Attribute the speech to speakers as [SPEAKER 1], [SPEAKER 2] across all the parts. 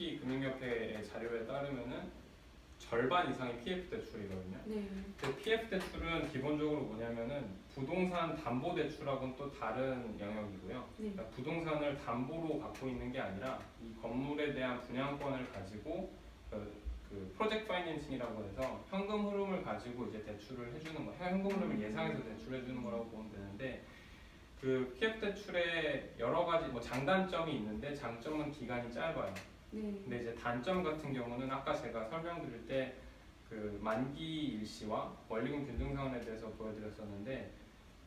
[SPEAKER 1] 특히 금융협회의 자료에 따르면은 절반 이상이 PF 대출이거든요.
[SPEAKER 2] 네.
[SPEAKER 1] 근데 PF 대출은 기본적으로 뭐냐면은 부동산 담보 대출하고는 또 다른 영역이고요.
[SPEAKER 2] 네.
[SPEAKER 1] 그러니까 부동산을 담보로 갖고 있는 게 아니라 이 건물에 대한 분양권을 가지고 그 프로젝트 파이낸싱이라고 해서 현금 흐름을 가지고 이제 대출을 해주는 거, 현금 흐름을 예상해서 대출해 주는 거라고 보면 되는데, 그 PF 대출에 여러 가지 뭐 장단점이 있는데 장점은 기간이 짧아요.
[SPEAKER 2] 네.
[SPEAKER 1] 근데 이제 단점 같은 경우는 아까 제가 설명드릴 때 그 만기 일시와 원리금 균등 상환에 대해서 보여드렸었는데,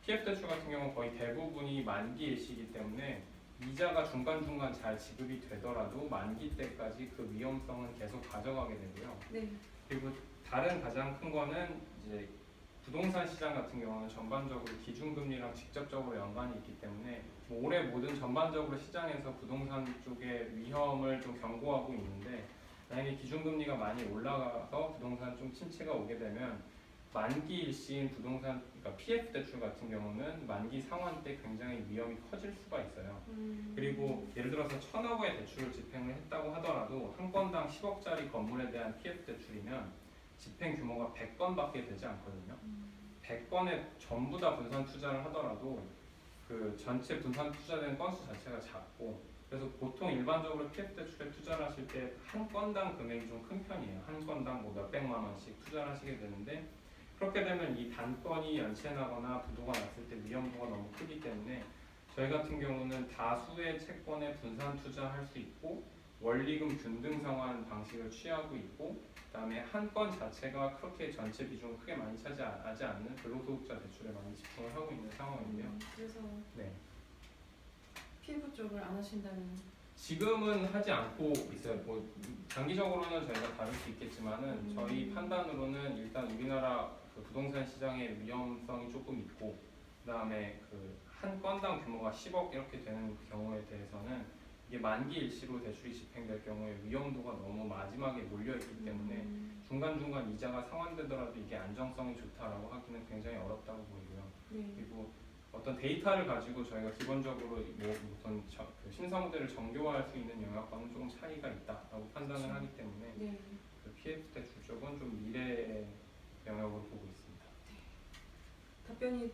[SPEAKER 1] PF 대출 같은 경우는 거의 대부분이 만기 일시이기 때문에 이자가 중간중간 잘 지급이 되더라도 만기 때까지 그 위험성은 계속 가져가게 되고요.
[SPEAKER 2] 네.
[SPEAKER 1] 그리고 다른 가장 큰 거는 이제 부동산 시장 같은 경우는 전반적으로 기준금리랑 직접적으로 연관이 있기 때문에 뭐 올해 모든 전반적으로 시장에서 부동산 쪽의 위험을 좀 경고하고 있는데, 만약에 기준금리가 많이 올라가서 부동산 좀 침체가 오게 되면 만기 일시인 부동산, 그러니까 PF 대출 같은 경우는 만기 상환 때 굉장히 위험이 커질 수가 있어요. 그리고 예를 들어서 1,000억의 대출을 집행을 했다고 하더라도 한 건당 10억짜리 건물에 대한 PF 대출이면 집행 규모가 100건밖에 되지 않거든요. 100건에 전부 다 분산 투자를 하더라도 그 전체 분산 투자된 건수 자체가 작고, 그래서 보통 일반적으로 PF 대출에 투자를 하실 때 한 건당 금액이 좀 큰 편이에요. 한 건당 뭐 몇백만 원씩 투자를 하시게 되는데, 그렇게 되면 이 단건이 연체나거나 부도가 났을 때 위험도가 너무 크기 때문에 저희 같은 경우는 다수의 채권에 분산 투자할 수 있고 원리금 균등 상환 방식을 취하고 있고, 그다음에 한 건 자체가 그렇게 전체 비중을 크게 많이 차지하지 않는 근로소득자 대출에 많이 집중을 하고 있는 상황인데요.
[SPEAKER 2] 그래서
[SPEAKER 1] 네.
[SPEAKER 2] PF 쪽을 안 하신다는.
[SPEAKER 1] 지금은 하지 않고 있어요. 뭐 장기적으로는 저희가 다룰 수 있겠지만은 저희 판단으로는 일단 우리나라 그 부동산 시장의 위험성이 조금 있고, 그다음에 그 한 건당 규모가 10억 이렇게 되는 경우에 대해서는 이게 만기 일시로 대출이 집행될 경우에 위험도가 너무 마지막에 몰려 있기 때문에 중간중간 이자가 상환되더라도 이게 안정성이 좋다라고 하기는 굉장히 어렵다고 보이고요.
[SPEAKER 2] 네.
[SPEAKER 1] 그리고 어떤 데이터를 가지고 저희가 기본적으로 뭐 어떤 그 심사 모델을 정교화할 수 있는 영역과는 조금 차이가 있다라고 판단을
[SPEAKER 2] 그렇죠.
[SPEAKER 1] 하기 때문에
[SPEAKER 2] 네.
[SPEAKER 1] 그 PF 대출 쪽은 좀 미래의 영역으로 보고 있습니다.
[SPEAKER 2] 답변이